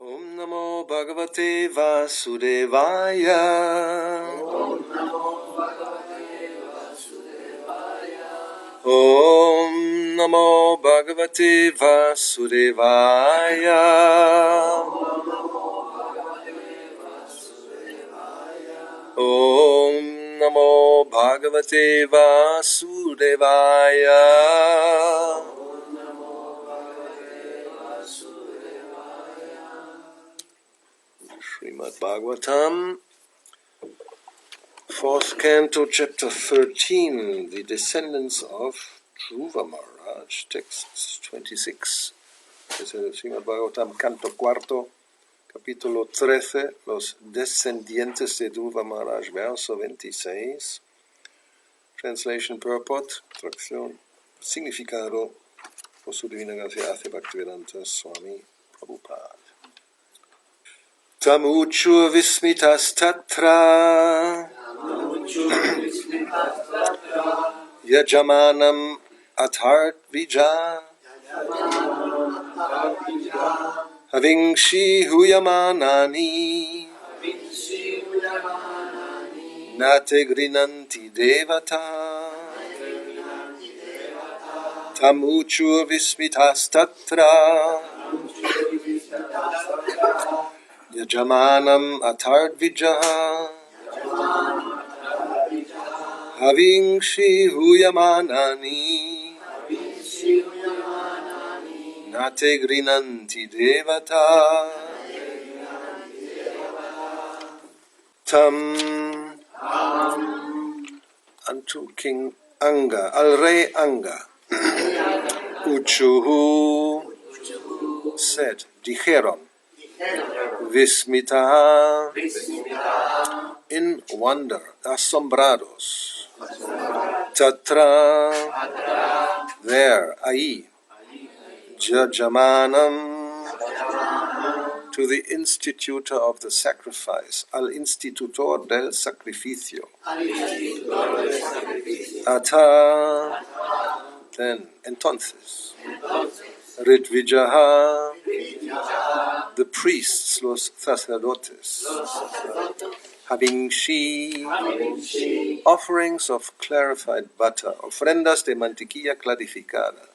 Om Namo Bhagavate Vasudevaya. Om Namo Bhagavate Vasudevaya. Om Namo Bhagavate Vasudevaya. Om Namo Bhagavate Vasudevaya. Om Namo Bhagavate Vasudevaya. Om Namo Bhagavate Vasudevaya. Srimad Bhagavatam, 4th canto, chapter 13, the descendants of Dhruva Maharaj, text 26. Es el Srimad Bhagavatam, canto cuarto, capítulo 13, los descendientes de Dhruva Maharaj, verso 26. Translation, purport, traducción, significado, por su divina gracia, hace Bhaktivedanta Swami Prabhupada. Tamuchu vismitas tatra yajamanam athart vija havingshi huyamanani nate grinanti devata. Tamuchu vismitas tatra yajamanam athart vijaha havingshi huyamanani nate grinanti devata. Tam unto King Anga, al rey Anga, Uchuhu said, dijeron, Vismita, in wonder, asombrados, Tatra, there, ahí, Jajamanam, to the institutor of the sacrifice, al institutor del sacrificio, Ata, then, entonces, Ritvijaha, the priests, los sacerdotes, having she offerings of clarified butter, ofrendas de mantequilla clarificada,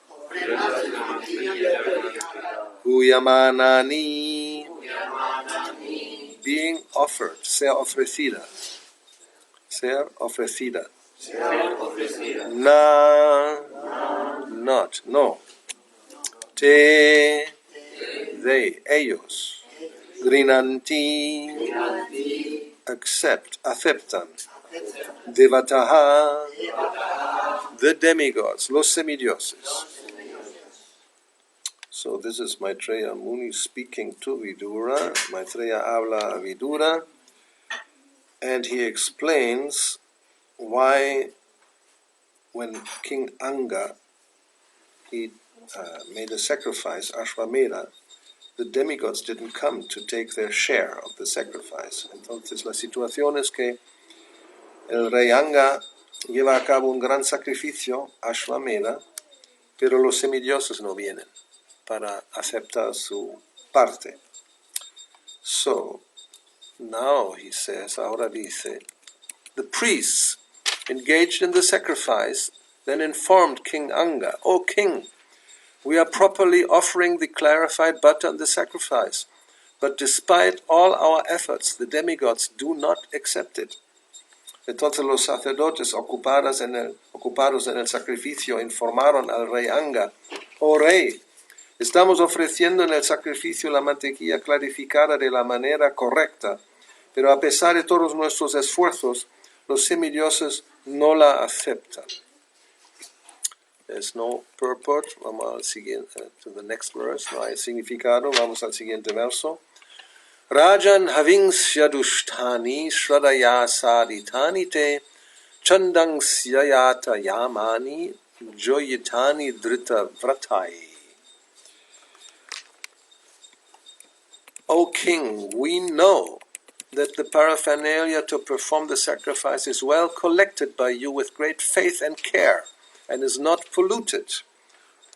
huyamanani, being offered, ser ofrecida, na, not, no, te, they, ellos, grinanti, accept, aceptan, devataha, the demigods, los semidioses. So this is Maitreya Muni speaking to Vidura. Maitreya habla a Vidura, and he explains why when King Anga he made a sacrifice, Ashvamedha, the demigods didn't come to take their share of the sacrifice. Entonces la situación es que el rey Anga lleva a cabo un gran sacrificio, Ashvamedha, pero los semidioses no vienen para aceptar su parte. So, now he says, ahora dice, the priests engaged in the sacrifice then informed King Anga, O king, we are properly offering the clarified butter and the sacrifice, but despite all our efforts, the demigods do not accept it. Entonces los sacerdotes ocupados en el sacrificio informaron al rey Anga, oh rey, estamos ofreciendo en el sacrificio la mantequilla clarificada de la manera correcta, pero a pesar de todos nuestros esfuerzos, los semidioses no la aceptan. There's no purport. Vamos al siguiente, to the next verse. No hay significado. Vamos al siguiente verso. Rajan havingshyadushtani shradaya saditani te chandang syayata yamani joyitani drita vratai. O king, we know that the paraphernalia to perform the sacrifice is well collected by you with great faith and care, and is not polluted.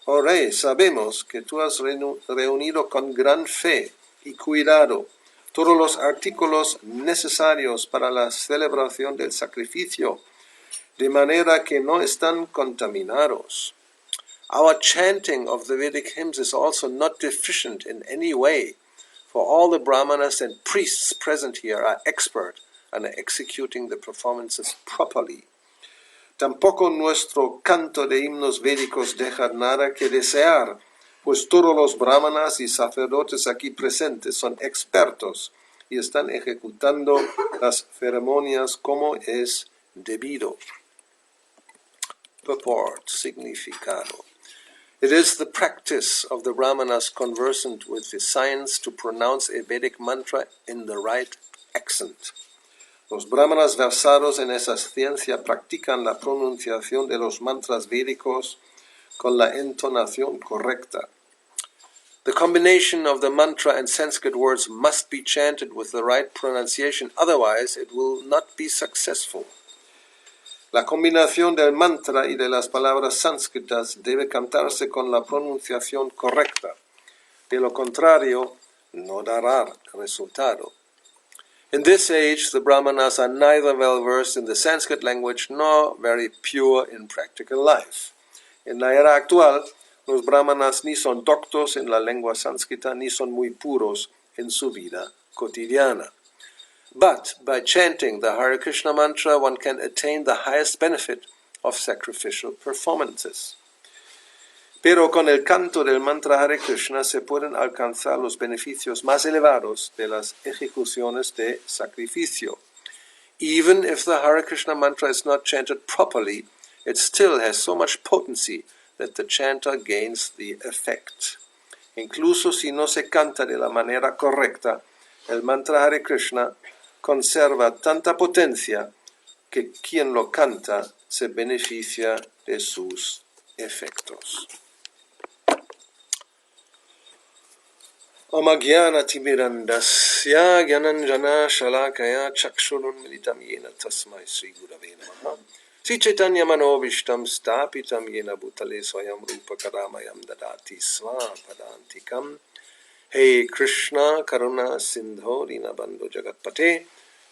Oh rey, sabemos que tú has reunido con gran fe y cuidado todos los artículos necesarios para la celebración del sacrificio, de manera que no están contaminados. Our chanting of the Vedic hymns is also not deficient in any way, for all the brahmanas and priests present here are expert and are executing the performances properly. Tampoco nuestro canto de himnos védicos deja nada que desear, pues todos los brahmanas y sacerdotes aquí presentes son expertos y están ejecutando las ceremonias como es debido. Purport, significado. It is the practice of the brahmanas conversant with the science to pronounce a Vedic mantra in the right accent. Los brahmanas versados en esa ciencia practican la pronunciación de los mantras védicos con la entonación correcta. The combination of the mantra and Sanskrit words must be chanted with the right pronunciation, otherwise it will not be successful. La combinación del mantra y de las palabras sánscritas debe cantarse con la pronunciación correcta. De lo contrario, no dará resultado. In this age, the brahmanas are neither well versed in the Sanskrit language nor very pure in practical life. En la era actual, los brahmanas ni son doctos en la lengua sánscrita ni son muy puros en su vida cotidiana. But by chanting the Hare Kṛṣṇa mantra, one can attain the highest benefit of sacrificial performances. Pero con el canto del mantra Hare Kṛṣṇa se pueden alcanzar los beneficios más elevados de las ejecuciones de sacrificio. Even if the Hare Kṛṣṇa mantra is not chanted properly, it still has so much potency that the chanter gains the effect. Incluso si no se canta de la manera correcta, el mantra Hare Kṛṣṇa conserva tanta potencia que quien lo canta se beneficia de sus efectos. Amagyana timirandasya gyananjana shalakaya chakshurunmilitam yena tasmai Sri Gurave Namaha. Sri Chaitanya Manobishtam Stapitam Yena Bhutale Swayam Rupa Karamayam Dadati Svapadantikam. Hare Kṛṣṇa Karuna Sindho Dinabandhu Jagatpate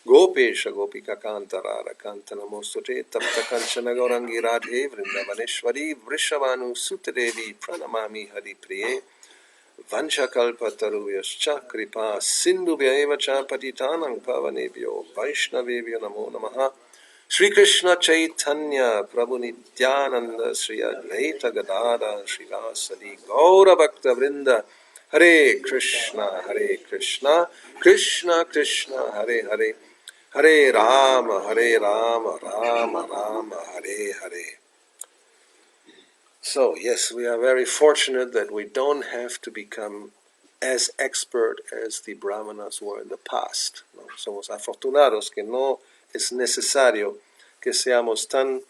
Gopesha Gopika Kanta Radha Kanta Namostute Tapta Kanchana Gaurangi Radhe Vrindavaneshwari Vrishabhanu Sutadevi Pranamami Hari Priye Vanchakalpataruyascha Kripa Sindhubhya Cha Patitanang Pavanebhyo Vaishnavebhyo Namo Namaha. Sri Krishna Chaitanya Prabhu Nityananda Sri Advaita Gadada Sri Vasadi Gaura Bhakta Vrinda. Hare Kṛṣṇa, Krishna Krishna, Hare Hare, Hare Rama, Rama Rama, Hare Hare. So, yes, we are very fortunate that we don't have to become as expert as the brahmanas were in the past. ¿No? Somos afortunados que no es necesario que seamos tan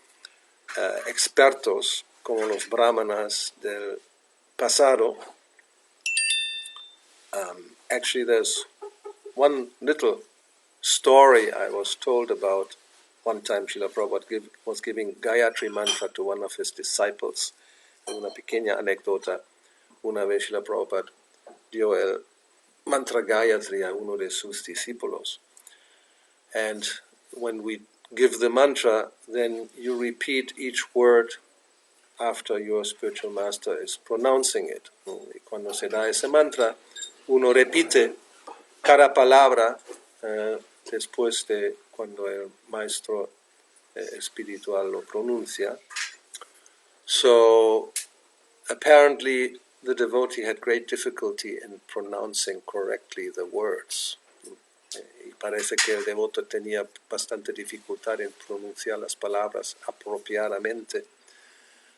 expertos como los brahmanas del pasado. Actually, there's one little story I was told about. One time Srila Prabhupada was giving Gayatri mantra to one of his disciples. Una pequeña anécdota. Una vez Srila Prabhupada dio el mantra Gayatri a uno de sus discípulos. And when we give the mantra, then you repeat each word after your spiritual master is pronouncing it. Y cuando se da ese mantra, uno repite cada palabra después de cuando el maestro espiritual lo pronuncia. So apparently the devotee had great difficulty in pronouncing correctly the words. Y parece que el devoto tenía bastante dificultad en pronunciar las palabras apropiadamente.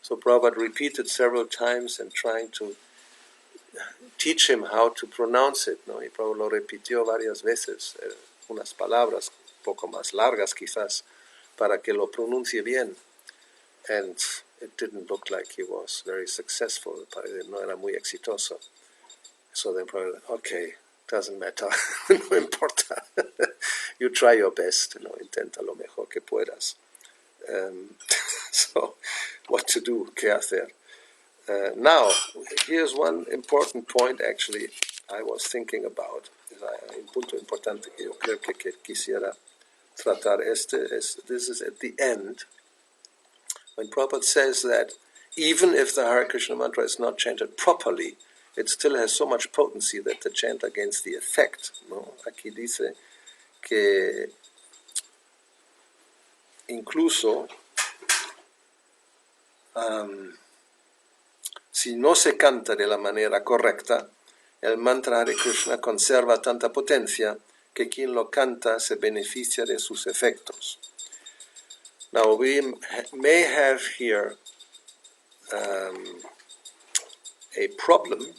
So Prabhupada repeated several times and trying to teach him how to pronounce it, ¿no? Y Prabhupada lo repitió varias veces, unas palabras un poco más largas quizás, para que lo pronuncie bien. And it didn't look like he was very successful, no era muy exitoso. So then Prabhupada, okay, doesn't matter, no importa. You try your best, ¿no? Intenta lo mejor que puedas. So, what to do, qué hacer? Now, here's one important point actually. I was thinking about, un punto importante que yo creo que quisiera tratar this is at the end, when Prabhupada says that even if the Hare Krishna mantra is not chanted properly, it still has so much potency that the chant against the effect, ¿no? Aquí dice que incluso si no se canta de la manera correcta, el mantra Hare Krishna conserva tanta potencia que quien lo canta se beneficia de sus efectos. Now we may have here a problem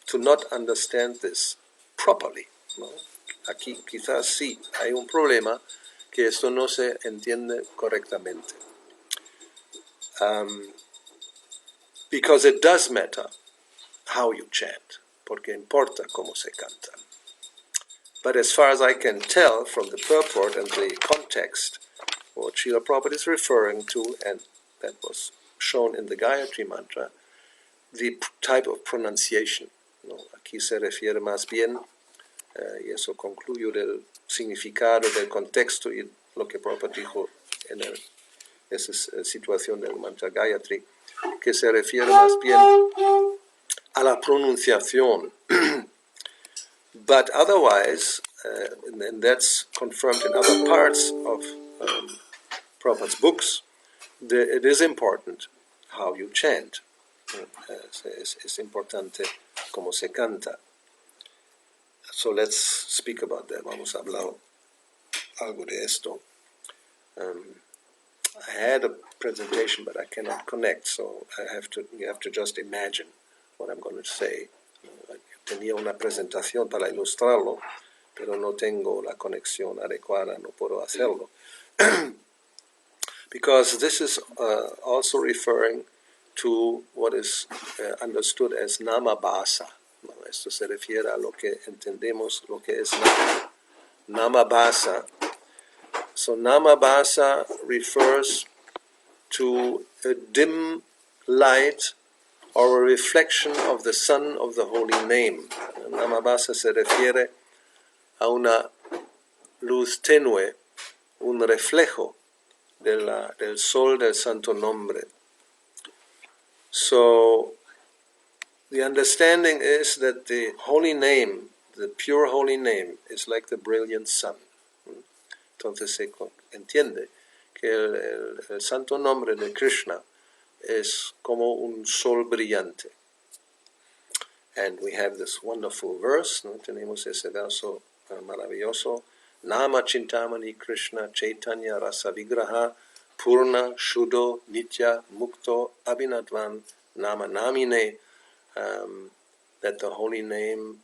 to not understand this properly, ¿no? Aquí quizás sí hay un problema que esto no se entiende correctamente. Because it does matter how you chant, porque importa cómo se canta. But as far as I can tell from the purport and the context, what Srila Prabhupada is referring to, and that was shown in the Gayatri Mantra, the type of pronunciation, ¿no? Aquí se refiere más bien, y eso concluyo del significado, del contexto y lo que Prabhupada dijo en esa situación del Mantra Gayatri, que se refiere más bien a la pronunciación. But otherwise, and that's confirmed in other parts of Prabhupada's books, it is important how you chant. Es importante cómo se canta. So let's speak about that. Vamos a hablar algo de esto. I had a presentation, but I cannot connect, so you have to just imagine what I'm going to say. Tenía una presentación para ilustrarlo, pero no tengo la conexión adecuada, no puedo hacerlo. Because this is also referring to what is understood as namabhasa. Esto se refiere a lo que entendemos, lo que es namabhasa. So namabhasa refers to a dim light or a reflection of the sun of the holy name. Namabhasa se refiere a una luz tenue, un reflejo del sol del santo nombre. So the understanding is that the holy name, the pure holy name, is like the brilliant sun. Entonces se entiende que el santo nombre de Krishna es como un sol brillante. And we have this wonderful verse, ¿no? Tenemos ese verso maravilloso. Nama Chintamani Krishna Chaitanya Rasa Vigraha Purna Shuddho Nitya Mukto Abhinadvan Nama Namine, that the holy name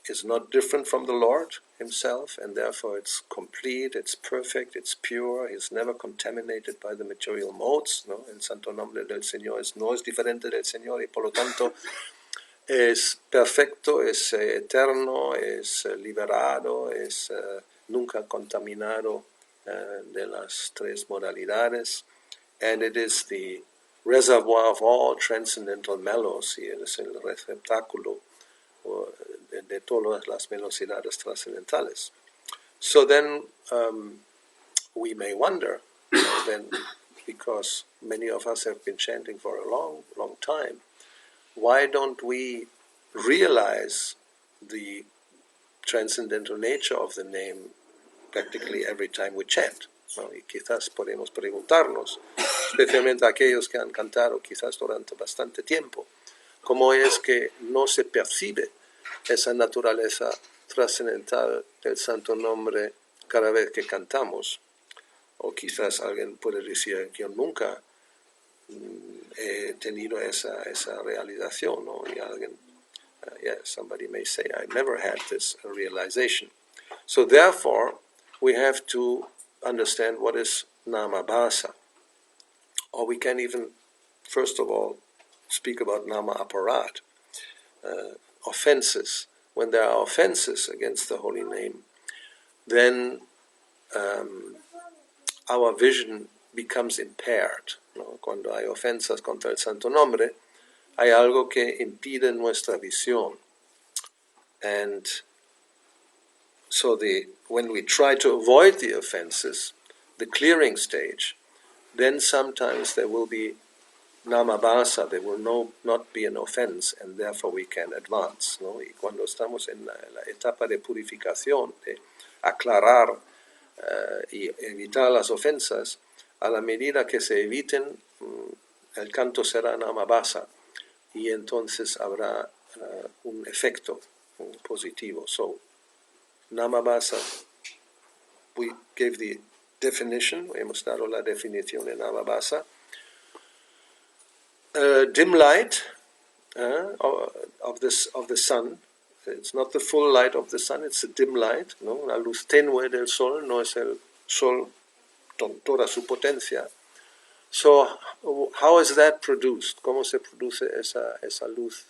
is not different from the Lord himself, and therefore it's complete, it's perfect, it's pure, it's never contaminated by the material modes, ¿no? El santo nombre del Señor no es diferente del Señor y por lo tanto es perfecto, es eterno, es liberado, es nunca contaminado de las tres modalidades, and it is the reservoir of all transcendental mellows, y es el receptáculo de todas las velocidades trascendentales. So then we may wonder, then, because many of us have been chanting for a long, long time, why don't we realize the transcendental nature of the name practically every time we chant? ¿No? Y quizás podemos preguntarnos, especialmente aquellos que han cantado quizás durante bastante tiempo, cómo es que no se percibe esa naturaleza trascendental del santo nombre cada vez que cantamos. O quizás alguien puede decir que yo nunca he tenido esa realización, ¿no? Y alguien, somebody may say, I never had this realization. So therefore, we have to understand what is namabhasa. Or we can even, first of all, speak about nama aparat, offenses. When there are offenses against the holy name, then our vision becomes impaired, ¿no? Cuando hay ofensas contra el santo nombre, hay algo que impide nuestra visión. And so when we try to avoid the offenses, the clearing stage, then sometimes there will be namabhasa, there will not be an offense, and therefore we can advance, ¿no? Y cuando estamos en la etapa de purificación, de aclarar y evitar las ofensas, a la medida que se eviten, el canto será namabhasa, y entonces habrá un efecto positivo. So, namabhasa, we gave the definition, hemos dado la definición de namabhasa. Dim light of the sun. It's not the full light of the sun, it's a dim light, ¿no? La luz tenue del sol, no es el sol con toda su potencia. So, how is that produced? ¿Cómo se produce esa luz?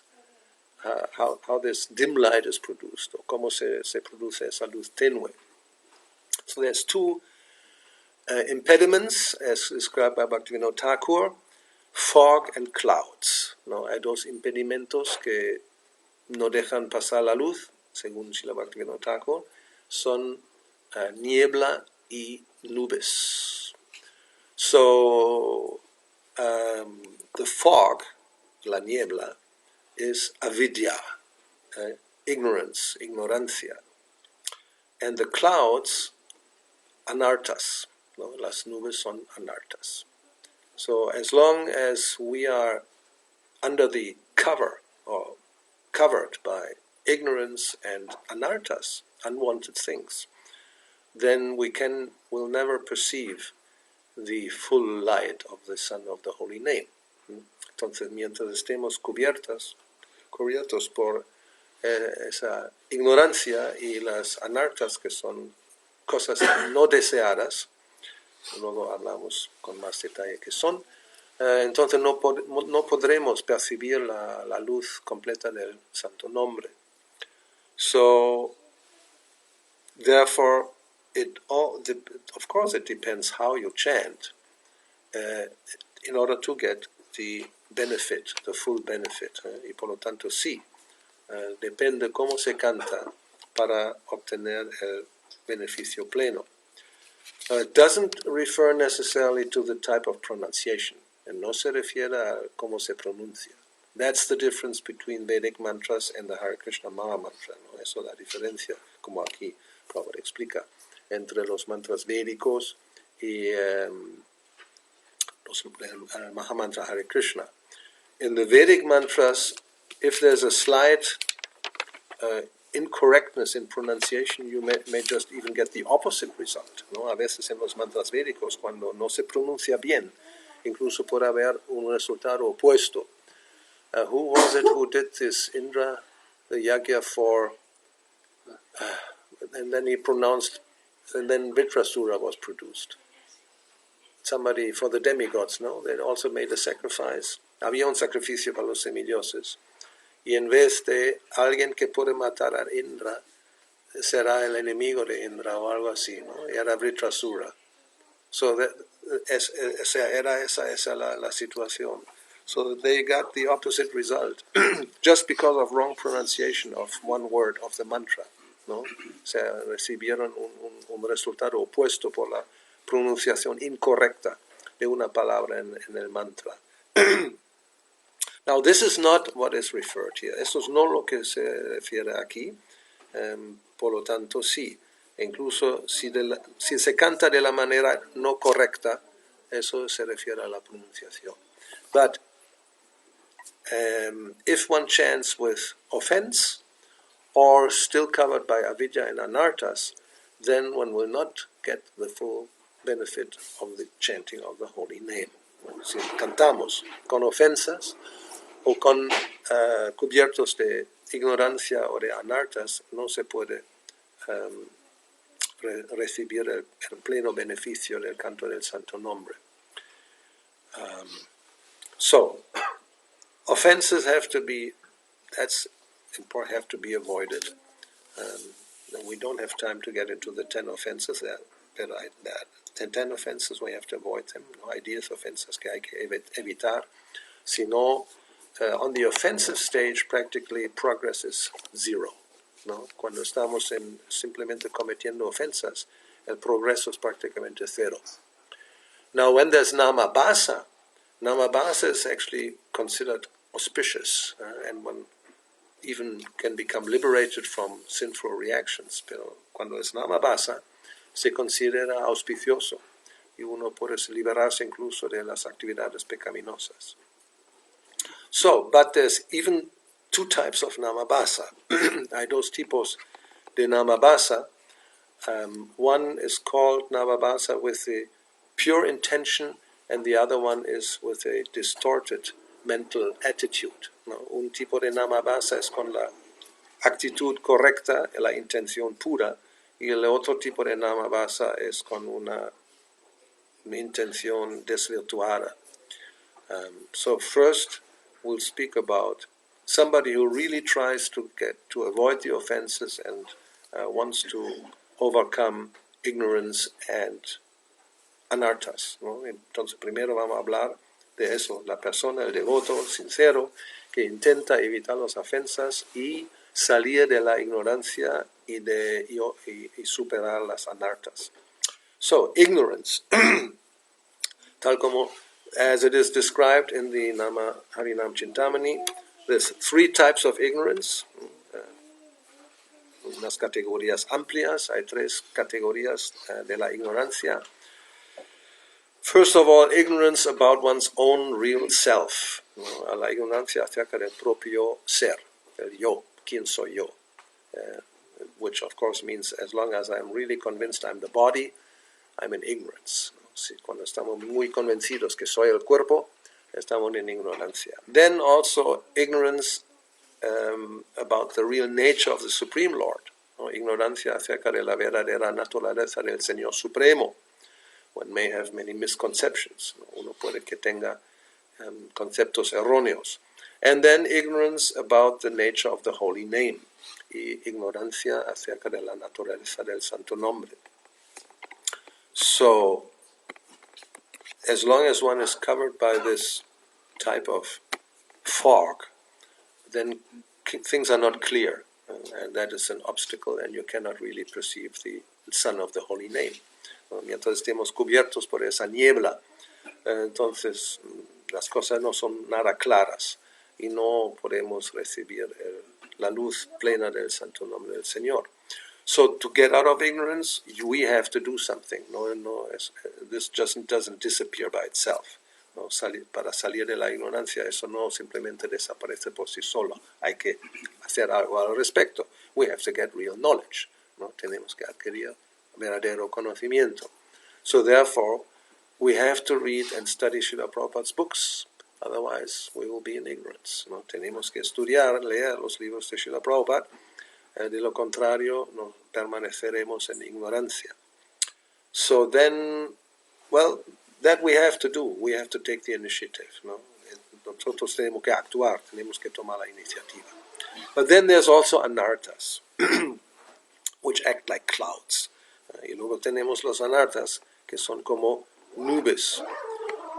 How this dim light is produced? ¿O cómo se produce esa luz tenue? So there's two impediments, as described by Bhaktivinoda Thakur: fog and clouds. ¿No? Hay dos impedimentos que no dejan pasar la luz, según Srila Bhaktivinoda Thakur, son niebla y nubes. So, the fog, la niebla, is avidya, ignorance, ignorancia. And the clouds, anartas. ¿No? Las nubes son anartas. So as long as we are under the cover or covered by ignorance and anartas, unwanted things, then will never perceive the full light of the sun of the holy name. Entonces, mientras estemos cubiertos por esa ignorancia y las anartas, que son cosas no deseadas, luego hablamos con más detalle que son, entonces no podremos percibir la luz completa del santo nombre. So, therefore, of course it depends how you chant in order to get the benefit, the full benefit. Y por lo tanto sí, depende cómo se canta para obtener el beneficio pleno. It doesn't refer necessarily to the type of pronunciation, and no se refiere a cómo se pronuncia. That's the difference between Vedic mantras and the Hare Kṛṣṇa Maha Mantra, ¿no? Eso es la diferencia, como aquí Prabhupada explica, entre los mantras védicos y el Maha Mantra Hare Kṛṣṇa. In the Vedic mantras, if there's a slight incorrectness in pronunciation, you may just even get the opposite result, ¿no? A veces en los mantras védicos, cuando no se pronuncia bien, incluso puede haber un resultado opuesto. Who was it who did this, Indra, the yagya for, and then he pronounced, and then Vitrasura was produced. Somebody for the demigods, no? They also made a sacrifice. Había un sacrificio para los semidioses. Y en vez de alguien que puede matar a Indra, será el enemigo de Indra o algo así, ¿no? Y era Vritrasura. So era esa la situación. So they got the opposite result, just because of wrong pronunciation of one word of the mantra, ¿no? O sea, recibieron un resultado opuesto por la pronunciación incorrecta de una palabra en el mantra. Now, this is not what is referred here. Esto es no lo que se refiere aquí. Por lo tanto, sí. Incluso si se canta de la manera no correcta, eso se refiere a la pronunciación. But if one chants with offense or still covered by avidya and anartas, then one will not get the full benefit of the chanting of the holy name. Si cantamos con ofensas o con cubiertos de ignorancia o de anartas, no se puede recibir el pleno beneficio del canto del santo nombre. So, offenses have to be avoided. And we don't have time to get into the 10 offenses. There are 10 offenses, we have to avoid them. No hay 10 ofensas que hay que evitar. Sino, on the offensive stage, practically progress is zero. ¿no? Cuando estamos simplemente cometiendo ofensas, el progreso es prácticamente cero. Now, when there's namabhasa is actually considered auspicious, and one even can become liberated from sinful reactions. Pero cuando es namabhasa, se considera auspicioso y uno puede liberarse incluso de las actividades pecaminosas. So, but there's even two types of namabhasa. Hay dos tipos de namabhasa. One is called namabhasa with the pure intention, and the other one is with a distorted mental attitude. ¿No? Un tipo de namabhasa es con la actitud correcta, la intención pura, y el otro tipo de namabhasa es con una intención desvirtuada. So first, we'll speak about somebody who really tries to avoid the offenses and wants to overcome ignorance and anarthas, ¿no? Entonces primero vamos a hablar de eso, la persona, el devoto sincero que intenta evitar las ofensas y salir de la ignorancia y superar las anarthas. So, ignorance, tal como as it is described in the Nama Harinam Chintamani, there's three types of ignorance. Unas categorías amplias, hay tres categorías de la ignorancia. First of all, ignorance about one's own real self. La ignorancia acerca del propio ser, el yo, quien soy yo. Which of course means as long as I'm really convinced I'm the body, I'm in ignorance. Si cuando estamos muy convencidos que soy el cuerpo, estamos en ignorancia. Then also ignorance about the real nature of the Supreme Lord. Ignorancia acerca de la verdadera naturaleza del Señor Supremo. One may have many misconceptions. Uno puede que tenga conceptos erróneos. And then ignorance about the nature of the holy name. Y ignorancia acerca de la naturaleza del santo nombre. So, as long as one is covered by this type of fog, then things are not clear. And that is an obstacle, and you cannot really perceive the Son of the Holy Name. Mientras estemos cubiertos por esa niebla, entonces las cosas no son nada claras y no podemos recibir la luz plena del santo nombre del Señor. So to get out of ignorance, we have to do something. This just doesn't disappear by itself. No, para salir de la ignorancia, eso no simplemente desaparece por sí solo. Hay que hacer algo al respecto. We have to get real knowledge. ¿No? Tenemos que adquirir verdadero conocimiento. So therefore, we have to read and study Srila Prabhupada's books. Otherwise, we will be in ignorance. ¿No? Tenemos que estudiar, leer los libros de Srila Prabhupada. De lo contrario, no permaneceremos en ignorancia. So then, well, that we have to do. We have to take the initiative. ¿No? Nosotros tenemos que actuar, tenemos que tomar la iniciativa. But then there's also anarthas, which act like clouds. Y luego tenemos los anarthas, que son como nubes.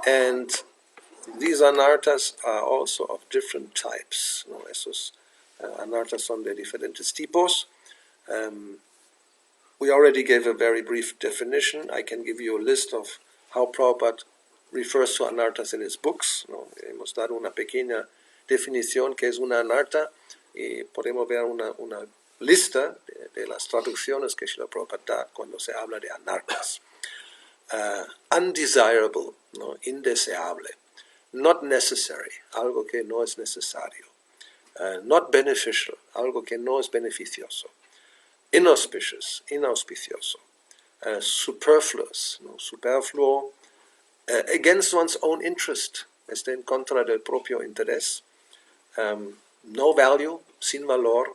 And these anarthas are also of different types. ¿No? Esos anarthas son de diferentes tipos. We already gave a very brief definition. I can give you a list of how Prabhupada refers to anarthas in his books. ¿No? Hemos dado una pequeña definición que es una anartha y podemos ver una lista de las traducciones que Srila Prabhupada da cuando se habla de anarthas. Undesirable, ¿no? Indeseable. Not necessary, algo que no es necesario. Not beneficial, algo que no es beneficioso. Inauspicious, inauspicioso. Superfluous, ¿no? Superfluo. Against one's own interest, está en contra del propio interés. No value, sin valor.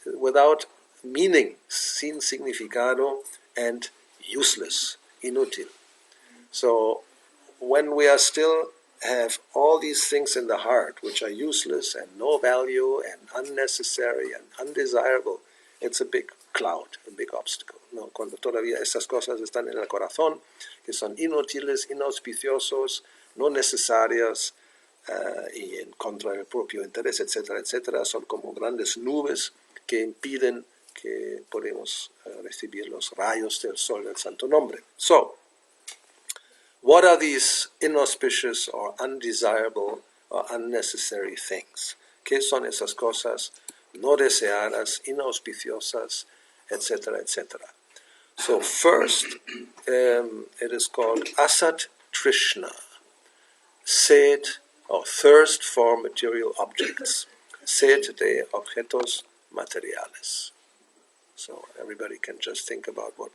Without meaning, sin significado, and useless, inútil. So, when we are still have all these things in the heart which are useless and no value and unnecessary and undesirable, it's a big cloud, a big obstacle. ¿No? Cuando todavía estas cosas están en el corazón, que son inútiles, inauspiciosos, no necesarias, y en contra del propio interés, etcétera, etcétera, son como grandes nubes que impiden que podamos recibir los rayos del sol del santo nombre. So, what are these inauspicious or undesirable or unnecessary things? ¿Qué son esas cosas no deseadas, inauspiciosas, etcétera, etcétera? So first, it is called asat trishna, sed or thirst for material objects, sed de objetos materiales. So everybody can just think about what,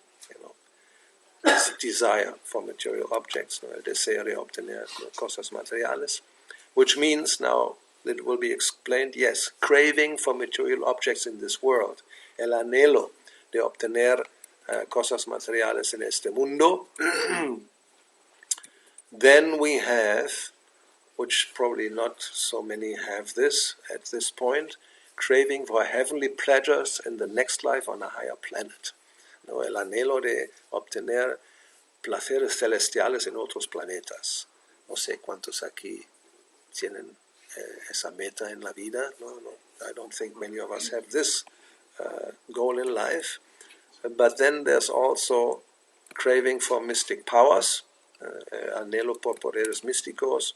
this desire for material objects, el deseo de obtener cosas materiales, which means, now it will be explained, yes, craving for material objects in this world, el anhelo de obtener cosas materiales en este mundo. Then we have, which probably not so many have this at this point, craving for heavenly pleasures in the next life on a higher planet. El anhelo de obtener placeres celestiales en otros planetas. No sé cuántos aquí tienen esa meta en la vida. No, I don't think many of us have this goal in life. But then there's also craving for mystic powers, anhelo por poderes místicos,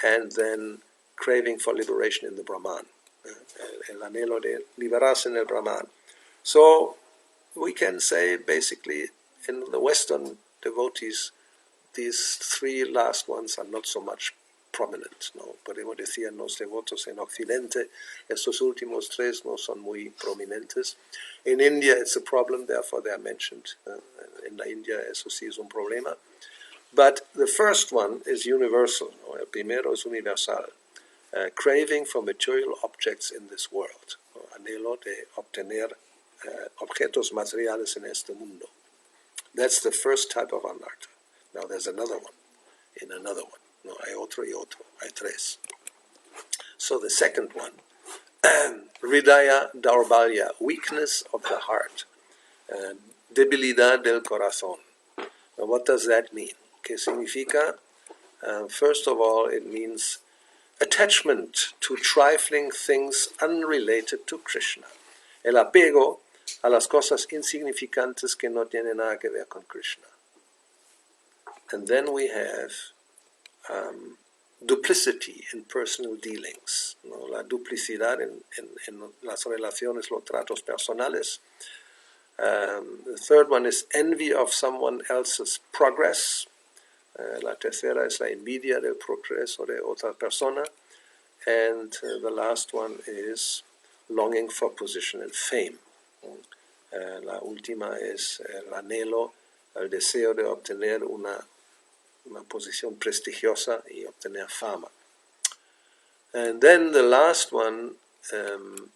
and then craving for liberation in the Brahman, el anhelo de liberarse en el Brahman. So we can say basically in the Western devotees, these three last ones are not so much prominent. No, podemos decir los devotos en Occidente, estos últimos tres no son muy prominentes. In India it's a problem, therefore they are mentioned. En la India eso sí es un problema. But the first one is universal. No? El primero es universal. Craving for material objects in this world. No? Anhelo de obtener objetos materiales en este mundo. That's the first type of anartha. Now there's another one, and another one. No, hay otro y otro. Hay tres. So the second one, hridaya daurbalya, weakness of the heart, debilidad del corazón. Now what does that mean? ¿Qué significa? First of all, it means attachment to trifling things unrelated to Krishna. El apego a las cosas insignificantes que no tienen nada que ver con Krishna. And then we have duplicity in personal dealings, ¿no? La duplicidad en las relaciones, los tratos personales. The third one is envy of someone else's progress. La tercera es la envidia del progreso de otra persona. And the last one is longing for position and fame. La última es el anhelo, el deseo de obtener una posición prestigiosa y obtener fama. And then the last one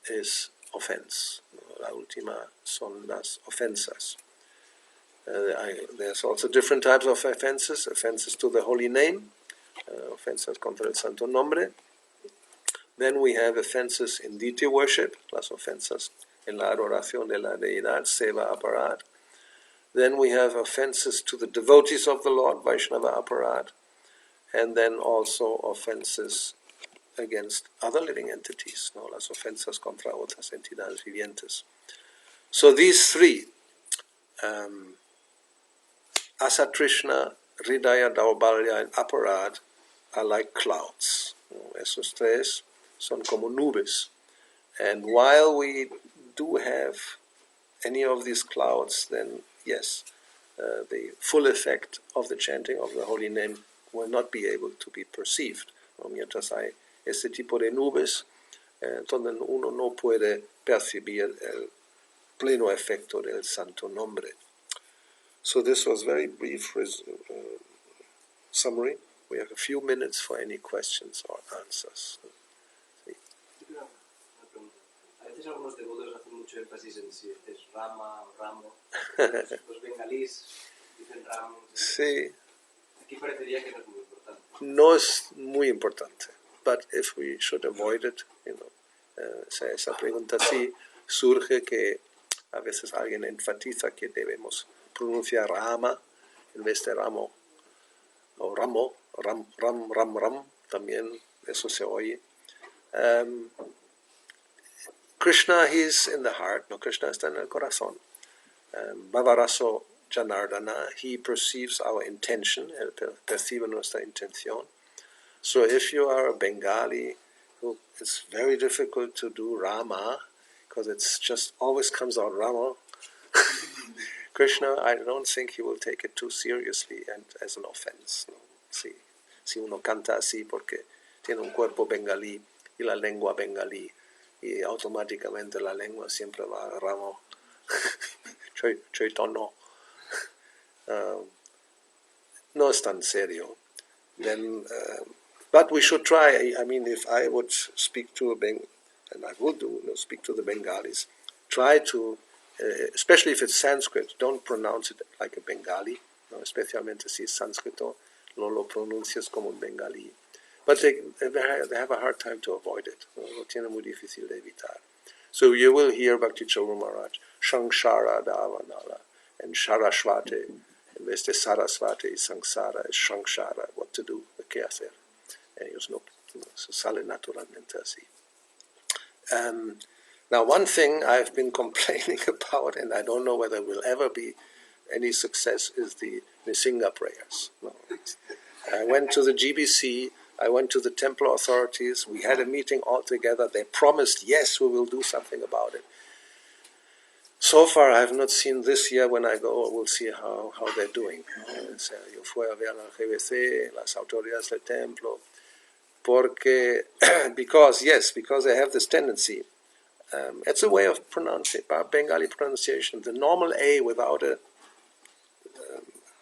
is offense. La última son las ofensas. There's also different types of offenses. Offenses to the holy name, offenses contra el santo nombre. Then we have offenses in deity worship, las ofensas en la adoración de la deidad, seva aparad. Then we have offenses to the devotees of the Lord, Vaishnava aparad. And then also offenses against other living entities, no, las ofensas contra otras entidades vivientes. So these three, asatrishna, hridaya daurbalya, and aparad, are like clouds. Esos tres son como nubes. And while we do have any of these clouds, then yes, the full effect of the chanting of the holy name will not be able to be perceived. Mientras hay este tipo de nubes, donde uno no puede percibir el pleno efecto del santo nombre. So this was very brief summary. We have a few minutes for any questions or answers. A veces algunos devotos hacen mucho énfasis en si es rama o ramo. Los bengalíes dicen ramo. Sí. Aquí parecería que no es muy importante. No es muy importante. But if we should avoid it, esa pregunta sí surge que a veces alguien enfatiza que debemos pronunciar rama en vez de ramo, o ramo, ram, también eso se oye. Krishna, he's in the heart. No, Krishna está en el corazón. Bhavaraso Janardana, he perceives our intention, él percibe nuestra intención. So if you are a Bengali, it's very difficult to do Rama, because it's just always comes out Rama. Krishna, I don't think he will take it too seriously and as an offense. No? Si uno canta así porque tiene un cuerpo bengalí y la lengua bengalí, y automáticamente la lengua siempre va a Rama. Chaitanya. No es tan serio. Then, but we should try. I mean, if I would speak to and I will do, speak to the Bengalis, try to, especially if it's Sanskrit, don't pronounce it like a Bengali, especialmente si es sánscrito, no lo pronuncias como un Bengali. But they have a hard time to avoid it. Lo tiene muy difícil de evitar. So you will hear Bhakti-yoga Maharaj, Shankshara Davanala, and Sharashvate. En vez de Sarasvati y Sangsara es Shankshara, what to do, qué hacer. Ellos no se sale naturalmente así. Now, one thing I've been complaining about, and I don't know whether it will ever be any success, is the Nisinga prayers. No. I went to the GBC, I went to the temple authorities, we had a meeting all together, they promised, yes, we will do something about it. So far, I have not seen this year. When I go, we'll see how they're doing. Yo fui a ver al GBC, las autoridades del templo, porque, because they have this tendency. It's a way of pronouncing, Bengali pronunciation. The normal A without a,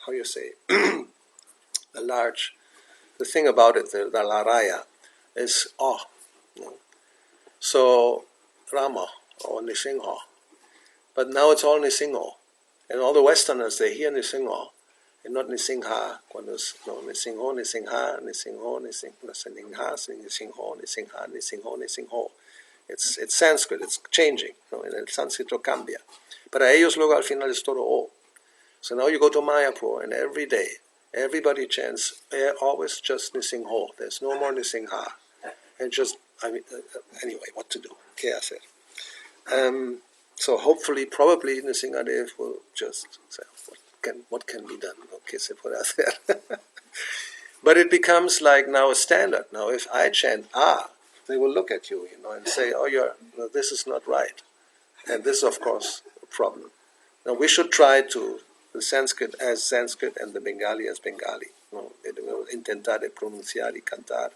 how you say, the thing about it, the laraya, is oh. So, Rama, or Nisingha. But now it's all Nisingo. And all the Westerners, they hear Nisingo, and not Nisingha. Cuando es, no, Nisingho, Nisingha, Nisingho, Nisingha, Nisingho, Nisingha, Nisingho, Nisingho. It's Sanskrit, it's changing. No? En el sánscrito cambia. Para ellos luego al final es todo O. So now you go to Mayapur, and every day, everybody chants, always just Nisingho. There's no more Nisingha. And just, anyway, what to do? ¿Qué hacer? So hopefully, probably Nrsingadev will just say, what can be done? Okay, se puede hacer. But it becomes like now a standard. Now if I chant they will look at you, and say, this is not right. And this is, of course, a problem. Now we should try to, the Sanskrit as Sanskrit and the Bengali as Bengali. Intentar de pronunciar y cantar.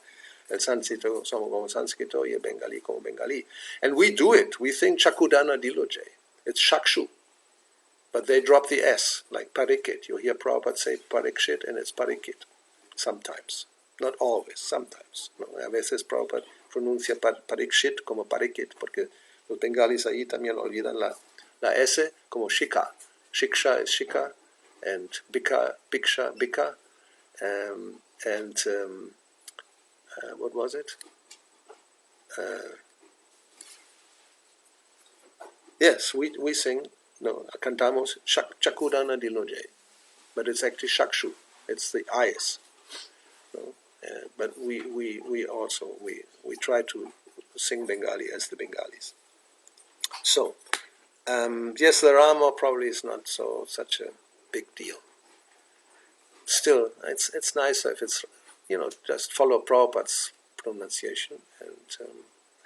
El sánscrito somos como sánscrito y el bengalí como bengalí. And we do it. We think Chakudana Diloje. It's Shakshu. But they drop the S, like Parikit. You hear Prabhupada say Parikshit and it's Parikit. Sometimes. Not always, sometimes. No, a veces Prabhupada pronuncia Parikshit como Parikit, porque los bengalis ahí también olvidan la S como Shika. Shiksha is Shika, and Bika, Biksha, Bika, and what was it? Yes, we sing, cantamos Chakudana Diloje, but it's actually Shakshu. It's the eyes. But we also try to sing Bengali as the Bengalis. So, yes, the Rama probably is not such a big deal. Still, it's nicer if it's just follow Prabhupada's pronunciation, and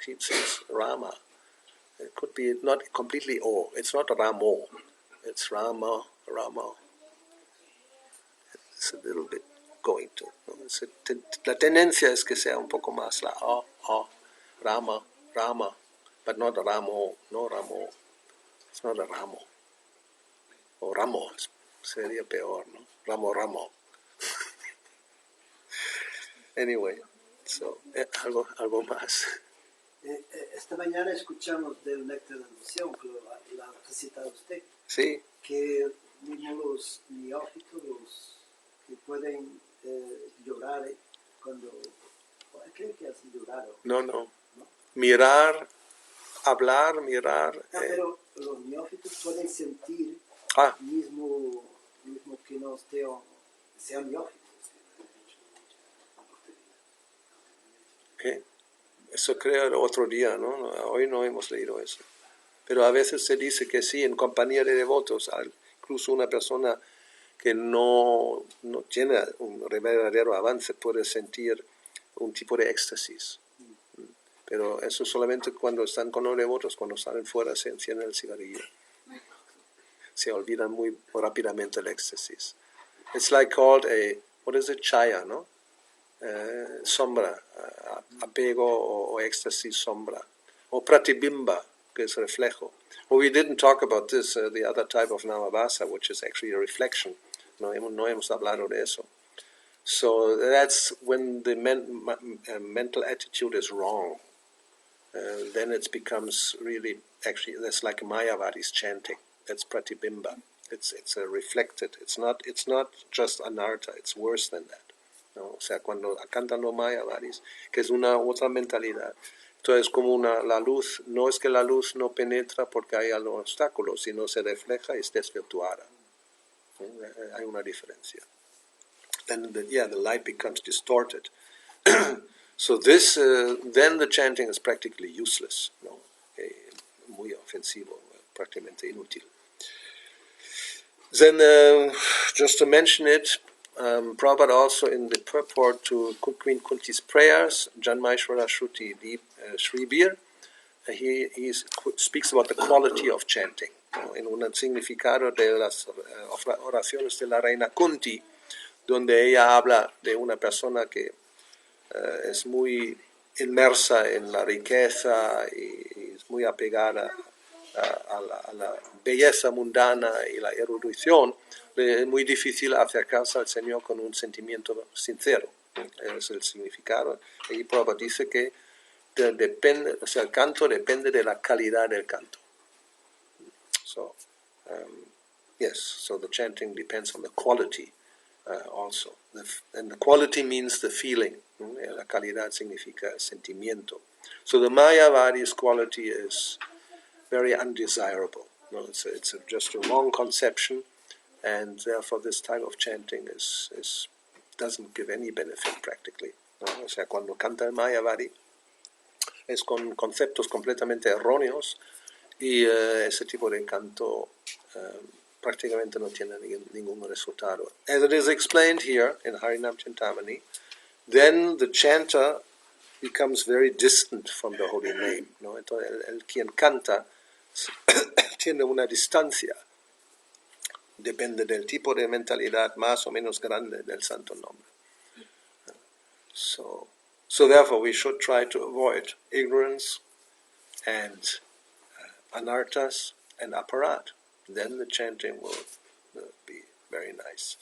he says Rama. It could be not completely O. It's not Ramo. It's Rama. It's a little bit going to. La tendencia es que sea un poco más la Rama, but not Ramo. No Ramo. It's not a Ramo. O Ramo sería peor, ¿no? Ramo. Anyway, so algo más. Esta mañana escuchamos del néctar de la emoción, que la ha citado usted. Sí. Que mismo los neófitos, los que pueden llorar cuando... Creo que hacen llorar. No. Mirar, hablar, mirar. No, pero los neófitos pueden sentir mismo que no sean neófitos. Okay. Eso creo otro día, ¿no? Hoy no hemos leído eso. Pero a veces se dice que sí, en compañía de devotos, incluso una persona que no tiene un verdadero avance puede sentir un tipo de éxtasis. Pero eso solamente cuando están con los devotos, cuando salen fuera se encienden el cigarrillo. Se olvidan muy rápidamente el éxtasis. It's like called what is it, chaya, ¿no? Sombra, apego o éxtasis sombra. O pratibimba, que es reflejo. Well, we didn't talk about this, the other type of namabhasa, which is actually a reflection. No hemos hablado de eso. So that's when the mental attitude is wrong. Then it becomes really, actually, that's like Mayavadi's chanting. That's pratibimba. It's a reflected. It's not just anartha. It's worse than that. ¿No? O sea, cuando cantan los Mayavadis, que es una otra mentalidad. Entonces, como la luz, no es que la luz no penetra porque haya los obstáculos, sino se refleja y es desvirtuada. Hay una diferencia. Then the light becomes distorted. So this, then the chanting is practically useless, no? Muy ofensivo, prácticamente inútil. Then, just to mention it, Prabhupada also in the purport to Queen Kunti's prayers, Janmaishvara Shruti Shribir, he speaks about the quality of chanting. En un significado de las oraciones de la reina Kunti, donde ella habla de una persona que es muy inmersa en la riqueza y es muy apegada a la belleza mundana y la erudición, es muy difícil acercarse al Señor con un sentimiento sincero. Es el significado. Y Prabhupada dice que depende, o sea, el canto depende de la calidad del canto. So, yes, so the chanting depends on the quality also. And the quality means the feeling. La calidad significa sentimiento. So the Mayavadi's quality is very undesirable. No, it's just a wrong conception, and therefore this type of chanting doesn't give any benefit practically. ¿No? O sea, cuando canta el Mayavadi es con conceptos completamente erróneos y ese tipo de canto prácticamente no tiene ningún resultado. As it is explained here in Harinam Chintamani, then the chanter becomes very distant from the holy name. ¿No? Entonces el quien canta tiene una distancia. Depende del tipo de mentalidad más o menos grande del santo nombre. So therefore we should try to avoid ignorance and anarthas and aparat. Then the chanting will be very nice.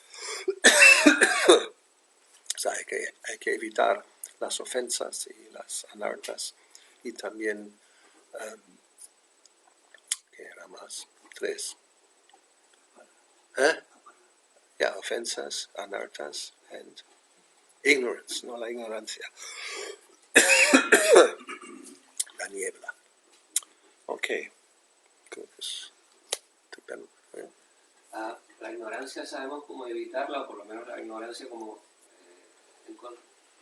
So hay que evitar las ofensas y las anarthas y también ¿qué era más? 3. Ofensas, anarthas, and ignorance, no la ignorancia. La niebla. Okay. La ignorancia sabemos cómo evitarla, o por lo menos la ignorancia como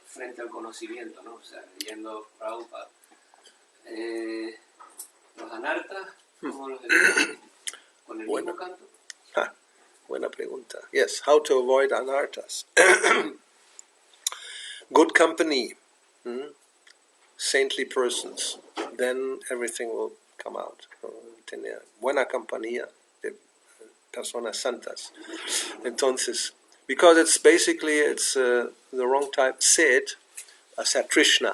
frente al conocimiento, ¿no? O sea, leyendo Prabhupada. Los anartas, ¿cómo los evitamos? ¿Con el mismo canto? Buena pregunta. Yes, how to avoid anarthas. Good company, saintly persons, then everything will come out. Tener buena compañía de personas santas. Entonces, because it's the wrong type. Sed, asatrishna,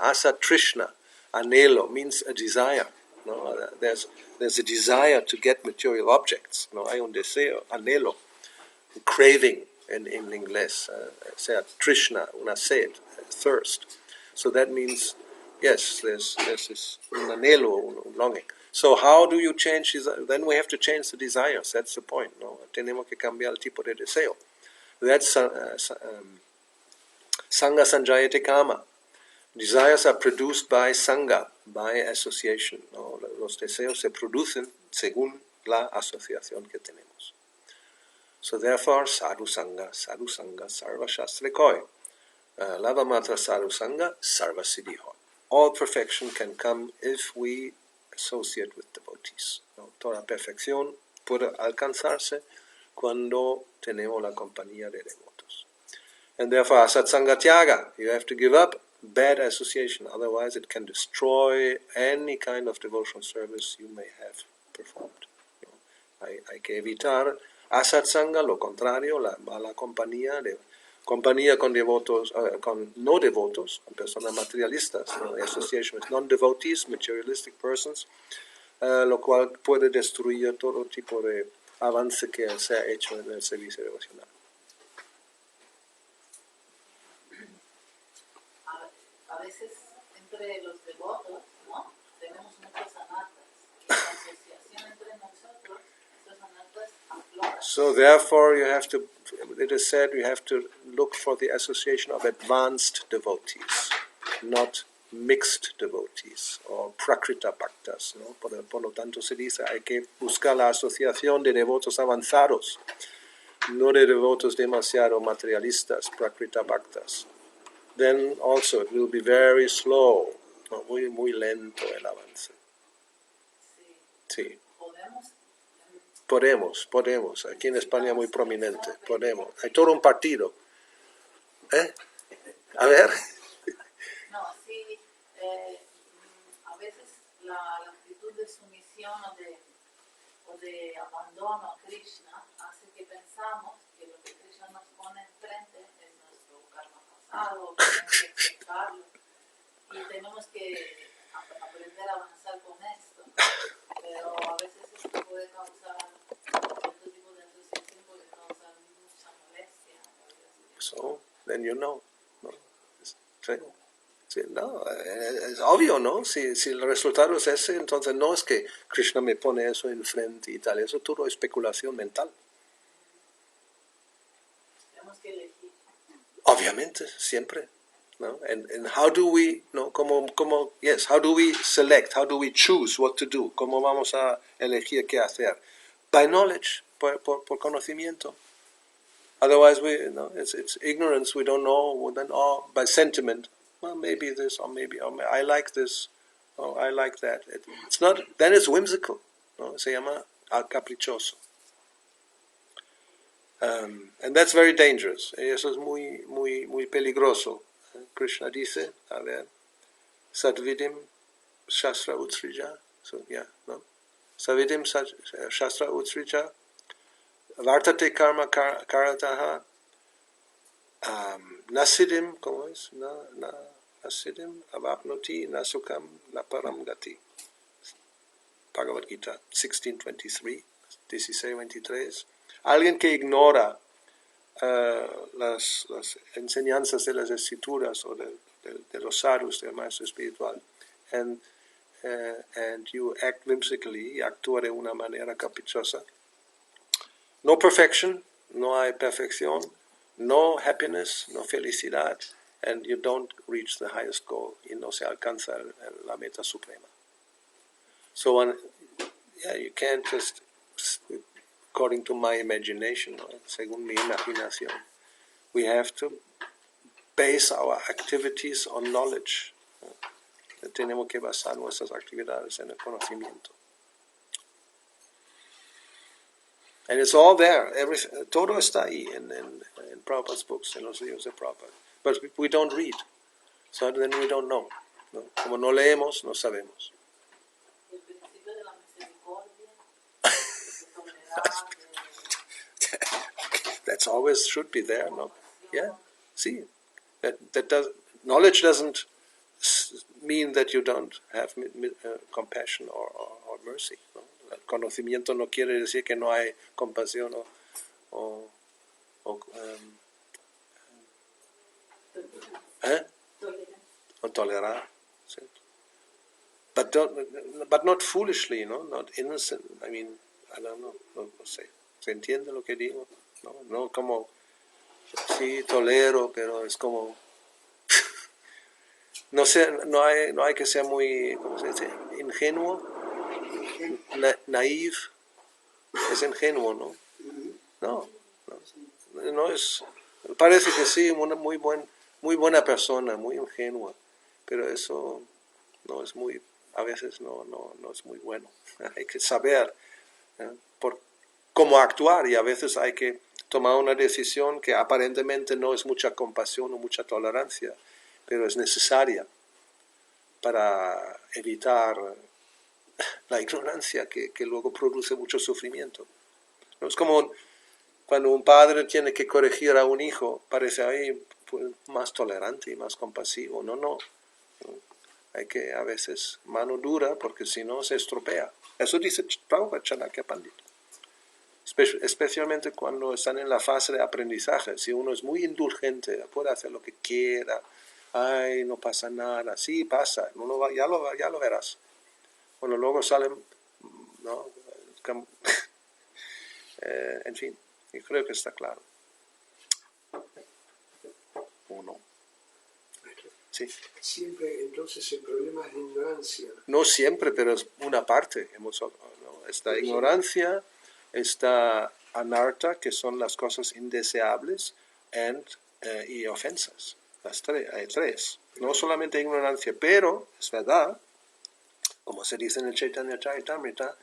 anhelo means a desire. No, there's a desire to get material objects. No, hay un deseo, anhelo, craving in inglés. Sea trishna, una sed, thirst. So that means, yes, there's this un anhelo, un longing. So how do you change? Then we have to change the desires. That's the point. No, tenemos que cambiar el tipo de deseo. That's sangha sanjayate kama. Desires are produced by sangha, by association. No, los deseos se producen según la asociación que tenemos. So therefore, sadhu sangha, sarva shastra koi. Lava matra sadhu sangha, sarva siddhi hoy. all perfection can come if we associate with devotees. ¿No? Toda perfección puede alcanzarse cuando tenemos la compañía de devotos. And therefore, satsanga tyaga, you have to give up bad association, otherwise it can destroy any kind of devotional service you may have performed. ¿No? Hay que evitar asatsanga, lo contrario, la mala compañía con devotos, con no devotos, con personas materialistas, ¿no? Association with non-devotees, materialistic persons, lo cual puede destruir todo tipo de avance que se ha hecho en el servicio devocional. A veces entre los devotos, ¿no? Tenemos muchos anatas. Y en la asociación entre nosotros, estos anatas afloran. So therefore you have to, it is said, you have to look for the association of advanced devotees, not mixed devotees or prakrita bhaktas, ¿no? Por lo tanto se dice, hay que buscar la asociación de devotos avanzados, no de devotos demasiado materialistas, prakrita bhaktas. Then also it will be very slow, ¿no? Muy lento el avance. Sí. Podemos. Aquí en España muy prominente. Podemos. Hay todo un partido. A ver. No, sí. A veces la actitud de sumisión o de abandono a Krishna hace que pensamos que lo que Krishna nos pone enfrente es nuestro karma pasado, tenemos que explicarlo y tenemos que aprender a avanzar con esto. Pero a veces esto puede causar, este tipo de asociación puede causar mucha molestia. So, then you know. ¿No? Sí, no, es obvio, ¿no? Si el resultado es ese, entonces no es que Krishna me pone eso enfrente y tal, eso todo es especulación mental. Tenemos que elegir. Obviamente, siempre. ¿No? And how do we, ¿no? How do we select, how do we choose what to do? ¿Cómo vamos a elegir qué hacer? By knowledge, por conocimiento. Otherwise, it's ignorance, we don't know, then, by sentiment, well, maybe this, or maybe, I like this, or I like that. It's not, then it's whimsical, ¿no? Se llama caprichoso. And that's very dangerous. Eso es muy peligroso. Krishna dice, a ver, Sadvidim Shastra Utsrija, so, yeah, no? Sadvidim Shastra Utsrija, Vartate Karma Karataha, Nasidim, ¿cómo es? Nasidim Avapnoti Nasukam Naparam Gati. Bhagavad Gita 16:23, 16:23. Alguien que ignora las enseñanzas de las escrituras o de los sadhus, del maestro espiritual, and you act whimsically, y actúa de una manera caprichosa. No perfection, no hay perfección, no happiness, no felicidad, and you don't reach the highest goal, y no se alcanza la meta suprema. So, you can't just, according to my imagination, ¿no? Según mi imaginación, we have to base our activities on knowledge. ¿No? Tenemos que basar nuestras actividades en el conocimiento. And it's all there. Todo está ahí in Prabhupada's books, en los libros de Prabhupada. But we don't read. So then we don't know. ¿No? Como no leemos, no sabemos. El principio de la misericordia, That's always should be there, no? Yeah. See, knowledge doesn't mean that you don't have compassion or mercy. ¿No? El conocimiento no quiere decir que no hay compasión o tolerar. ¿Sí? But not foolishly, no? Not innocent. I mean, I don't know. No sé. ¿Se entiende lo que digo? No como, sí, tolero, pero es como, no hay que ser muy, ¿cómo se dice? Ingenuo, naive, es ingenuo, ¿no? No es, parece que sí, muy buena persona, muy ingenua, pero eso no es muy, a veces no es muy bueno. Hay que saber cómo actuar, y a veces hay que tomar una decisión que aparentemente no es mucha compasión o mucha tolerancia, pero es necesaria para evitar la ignorancia que luego produce mucho sufrimiento. ¿No? Es como cuando un padre tiene que corregir a un hijo, parece ahí más tolerante y más compasivo. No. Hay que a veces mano dura, porque si no se estropea. Eso dice Prabhupada Chanakya Pandit. Especialmente cuando están en la fase de aprendizaje. Si uno es muy indulgente, puede hacer lo que quiera, ay, no pasa nada, sí pasa, ya lo verás. Cuando luego salen, ¿no? En fin, yo creo que está claro. Uno. Sí. Siempre, entonces, el problema es de ignorancia. No siempre, pero es una parte. ¿No? Esta ignorancia, esta anarta, que son las cosas indeseables, y ofensas. Hay tres. No solamente ignorancia, pero es verdad, como se dice en el Chaitanya Charitamrita,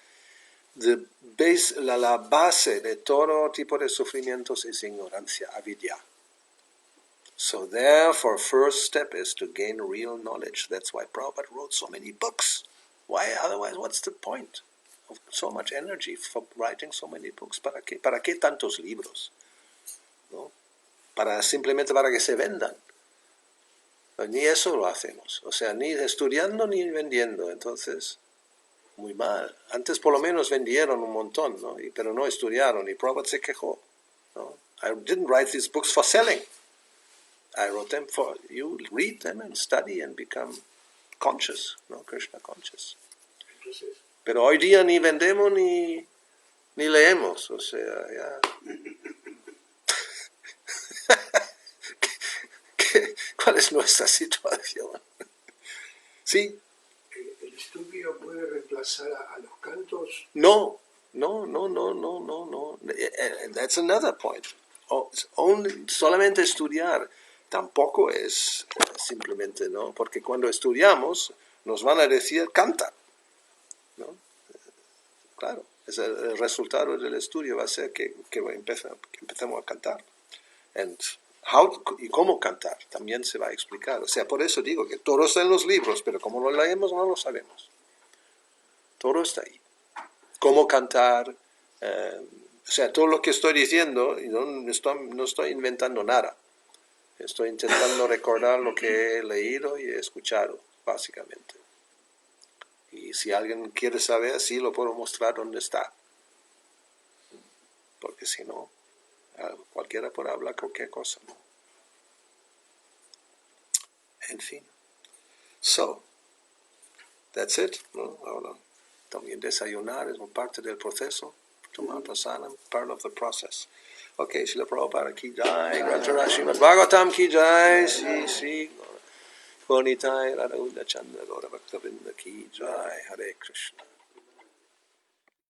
la base de todo tipo de sufrimientos es ignorancia, avidya. So therefore, first step is to gain real knowledge. That's why Prabhupada wrote so many books. Why? Otherwise, what's the point of so much energy for writing so many books? ¿Para qué? ¿Para qué tantos libros? ¿No? Simplemente para que se vendan. Pues ni eso lo hacemos. O sea, ni estudiando ni vendiendo. Entonces, muy mal. Antes por lo menos vendieron un montón, ¿no? Pero no estudiaron. Y Prabhupada se quejó, ¿no? I didn't write these books for selling. I wrote them for you, read them and study and become conscious, ¿no? Krishna conscious. Entonces, pero hoy día ni vendemos ni leemos, o sea, ya. ¿Cuál es nuestra situación? ¿Sí? ¿el estudio puede reemplazar a los cantos? No. That's another point. Solamente estudiar tampoco es simplemente, ¿no? Porque cuando estudiamos nos van a decir canta, ¿no? Claro, el resultado del estudio va a ser que empecemos a cantar. Y cómo cantar también se va a explicar. O sea, por eso digo que todo está en los libros, pero como lo leemos no lo sabemos. Todo está ahí. Cómo cantar, o sea, todo lo que estoy diciendo, no estoy inventando nada. Estoy intentando recordar lo que he leído y he escuchado, básicamente. Y si alguien quiere saber, sí lo puedo mostrar dónde está. Porque si no, cualquiera puede hablar cualquier cosa, ¿no? En fin. So, that's it, ¿no? Ahora, también desayunar es una parte del proceso. Tomar prasadam, part of the process. Ok, Srila Prabhupada ki jai, Grantara Srimad Bhagavatam ki jai, Sri Gonitai Radha Ulla Chandra Gaura Bhakta Vrinda ki jai, Hare Kṛṣṇa.